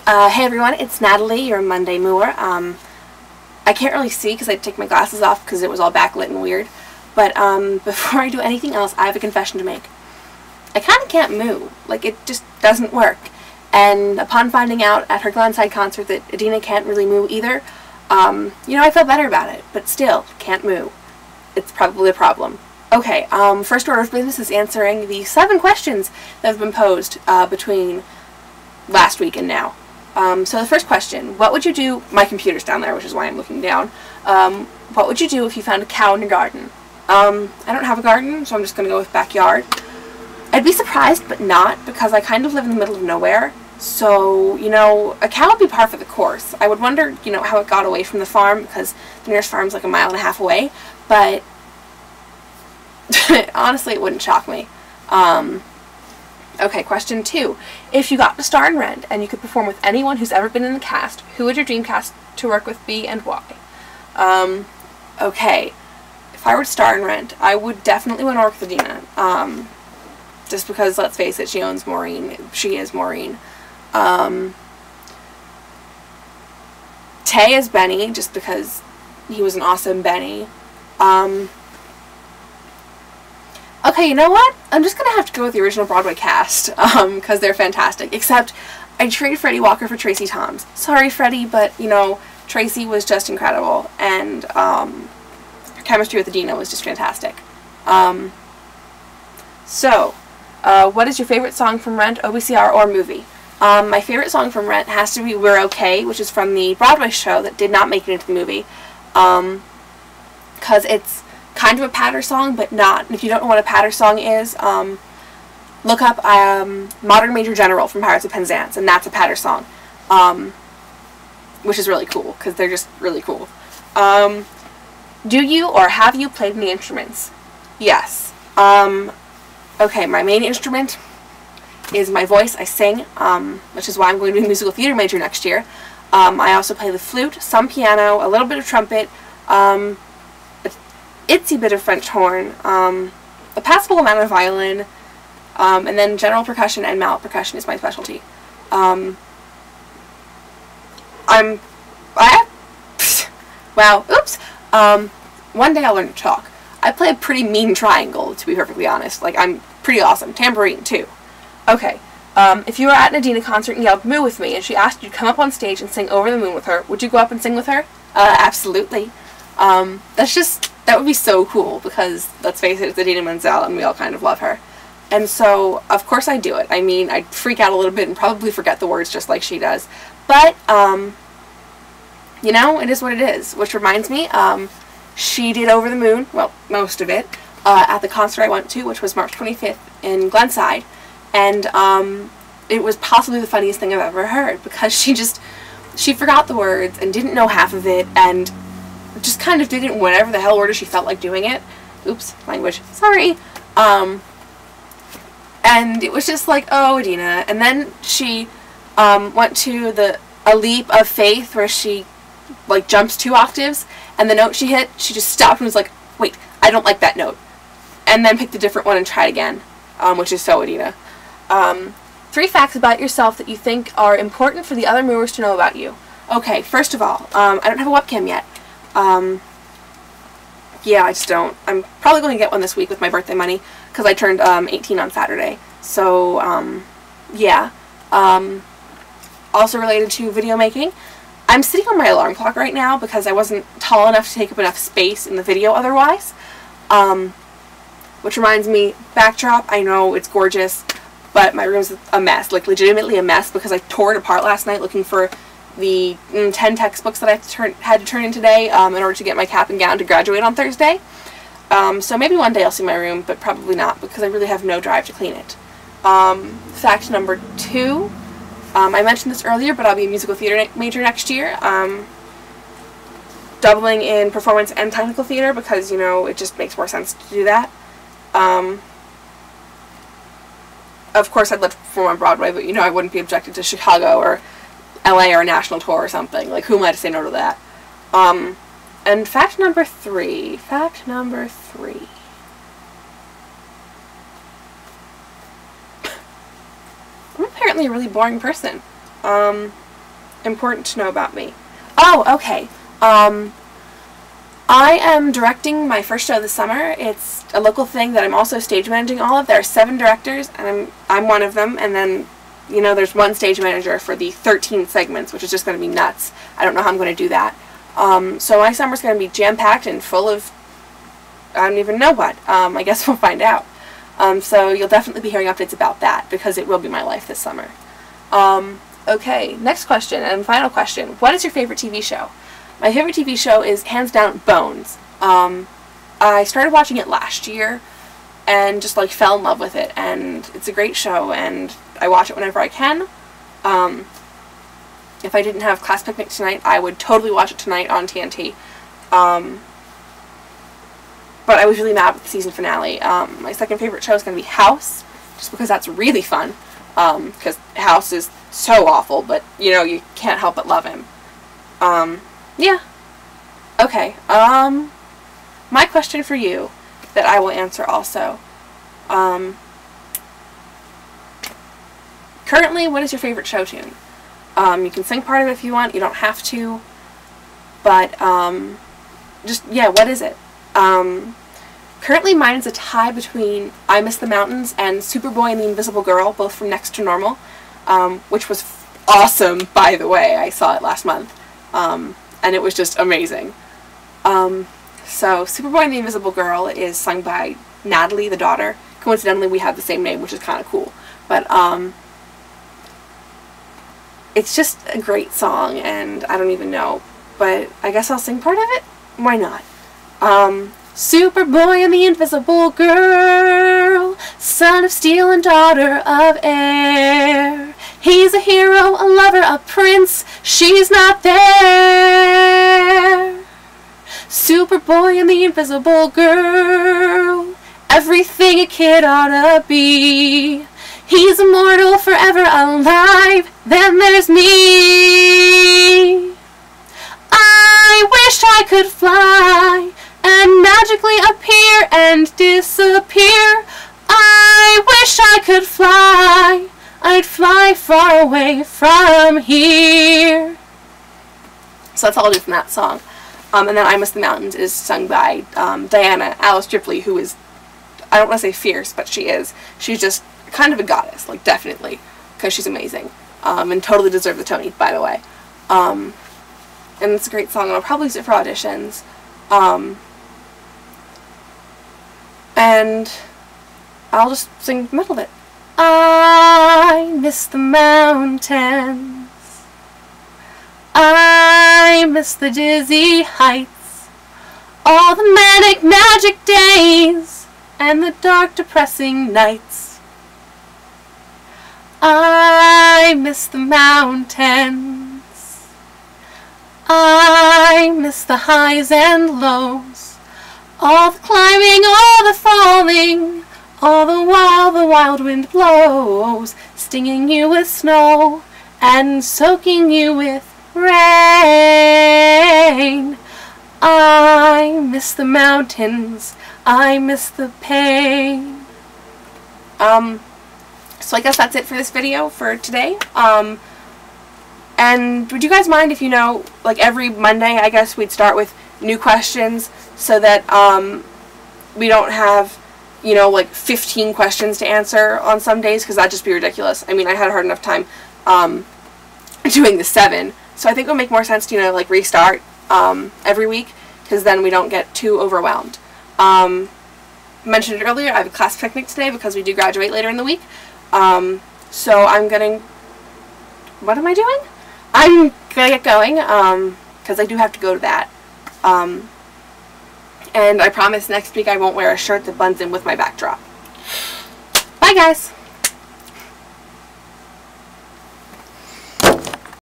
Hey everyone, it's Natalie, your Monday Mooer. I can't really see because I take my glasses off because it was all backlit and weird. But before I do anything else, I have a confession to make. I kind of can't moo. Like, it just doesn't work. And upon finding out at her Glenside concert that Adina can't really moo either, I feel better about it. But still, can't moo. It's probably a problem. Okay, first order of business is answering the 7 questions that have been posed between last week and now. So the first question, what would you do, my computer's down there, which is why I'm looking down, what would you do if you found a cow in your garden? I don't have a garden, so I'm just going to go with backyard. I'd be surprised, but not, because I kind of live in the middle of nowhere, so, a cow would be par for the course. I would wonder, how it got away from the farm, because the nearest farm's like 1.5 miles away, but honestly, it wouldn't shock me. Okay, question 2. If you got to star in Rent and you could perform with anyone who's ever been in the cast, who would your dream cast to work with be and why? Okay. If I were to star in Rent, I would definitely want to work with Adina. Just because, let's face it, she owns Maureen. She is Maureen. Tay is Benny, just because he was an awesome Benny. Okay, you know what? I'm just going to have to go with the original Broadway cast, because they're fantastic. Except, I'd trade Freddie Walker for Tracy Toms. Sorry, Freddie, but, Tracy was just incredible, and her chemistry with Adina was just fantastic. What is your favorite song from Rent, OBCR, or movie? My favorite song from Rent has to be We're Okay, which is from the Broadway show that did not make it into the movie, because it's kind of a patter song, but not. And if you don't know what a patter song is, look up Modern Major General from Pirates of Penzance, and that's a patter song, which is really cool, because they're just really cool. Do you or have you played any instruments? Yes. Okay, my main instrument is my voice. I sing, which is why I'm going to be a musical theater major next year. I also play the flute, some piano, a little bit of trumpet, itsy bit of French horn, a passable amount of violin, and then general percussion and mallet percussion is my specialty. Wow, oops. One day I'll learn to talk. I play a pretty mean triangle, to be perfectly honest. Like, I'm pretty awesome. Tambourine, too. Okay, if you were at an Adina concert and yelled "moo" with me, and she asked you to come up on stage and sing Over the Moon with her, would you go up and sing with her? Absolutely. That would be so cool, because, let's face it, it's Adina Menzel, and we all kind of love her. And so, of course I'd do it. I mean, I'd freak out a little bit and probably forget the words just like she does. But, it is what it is. Which reminds me, she did Over the Moon, well, most of it, at the concert I went to, which was March 25th in Glenside. And, it was possibly the funniest thing I've ever heard, because she forgot the words and didn't know half of it, and just kind of did it in whatever the hell order she felt like doing it. Oops, language. Sorry. And it was just like, oh, Adina. And then she went to a leap of faith where she, like, jumps 2 octaves, and the note she hit, she just stopped and was like, wait, I don't like that note. And then picked a different one and tried again, which is so Adina. 3 facts about yourself that you think are important for the other Mooers to know about you. Okay, first of all, I don't have a webcam yet. Yeah, I just don't. I'm probably going to get one this week with my birthday money, because I turned 18 on Saturday. So, yeah. Also related to video making, I'm sitting on my alarm clock right now because I wasn't tall enough to take up enough space in the video otherwise. Which reminds me, backdrop, I know it's gorgeous, but my room's a mess, like legitimately a mess, because I tore it apart last night looking for the 10 textbooks that I had to turn in today in order to get my cap and gown to graduate on Thursday. So maybe one day I'll see my room, but probably not, because I really have no drive to clean it. Fact number 2, I mentioned this earlier, but I'll be a musical theater major next year, doubling in performance and technical theater, because, it just makes more sense to do that. Of course, I'd love to perform on Broadway, but, I wouldn't be objected to Chicago or LA or a national tour or something. Like, who am I to say no to that? And fact number 3. I'm apparently a really boring person. important to know about me. Oh, okay. I am directing my first show this summer. It's a local thing that I'm also stage managing all of. There are 7 directors, and I'm one of them, and then, you know, there's 1 stage manager for the 13 segments, which is just going to be nuts. I don't know how I'm going to do that. So my summer's going to be jam-packed and full of, I don't even know what. I guess we'll find out. So you'll definitely be hearing updates about that, because it will be my life this summer. Okay, next question, and final question. What is your favorite TV show? My favorite TV show is, hands down, Bones. I started watching it last year, and just, like, fell in love with it, and it's a great show, and I watch it whenever I can. If I didn't have class picnic tonight, I would totally watch it tonight on TNT. But I was really mad with the season finale. My second favorite show is going to be House, just because that's really fun. Because House is so awful, but, you know, you can't help but love him. Yeah. Okay, my question for you, that I will answer also. Currently, what is your favorite show tune? You can sing part of it if you want, you don't have to, but, just, yeah, what is it? Currently mine is a tie between I Miss the Mountains and Superboy and the Invisible Girl, both from Next to Normal, which was awesome, by the way. I saw it last month, and it was just amazing. So Superboy and the Invisible Girl is sung by Natalie, the daughter. Coincidentally, we have the same name, which is kind of cool. But, it's just a great song, and I don't even know. But I guess I'll sing part of it? Why not? Superboy and the Invisible Girl, son of steel and daughter of air. He's a hero, a lover, a prince, she's not there. Superboy and the Invisible Girl, everything a kid ought to be. He's immortal, forever alive, then there's me. I wish I could fly and magically appear and disappear. I wish I could fly, I'd fly far away from here. So that's all I'll do from that song. And then I Miss the Mountains is sung by Diana Alice Ripley, who is, I don't want to say fierce, but she is. She's just kind of a goddess, like, definitely, because she's amazing. And totally deserved the Tony, by the way. And it's a great song, and I'll probably use it for auditions. And I'll just sing the middle of it. I miss the mountains. I miss the dizzy heights. All the manic magic days and the dark depressing nights. I miss the mountains. I miss the highs and lows. All the climbing, all the falling, all the while the wild wind blows, stinging you with snow and soaking you with rain. I miss the mountains, I miss the pain. So I guess that's it for this video for today. And would you guys mind if, you know, like every Monday, I guess we'd start with new questions so that we don't have, you know, like 15 questions to answer on some days, because that'd just be ridiculous. I mean, I had a hard enough time doing the 7, so I think it would make more sense to, you know, like restart every week, because then we don't get too overwhelmed. Mentioned it earlier, I have a class picnic today because we do graduate later in the week. So I'm getting, what am I doing? I'm gonna get going, because I do have to go to that. And I promise next week I won't wear a shirt that buns in with my backdrop. Bye, guys!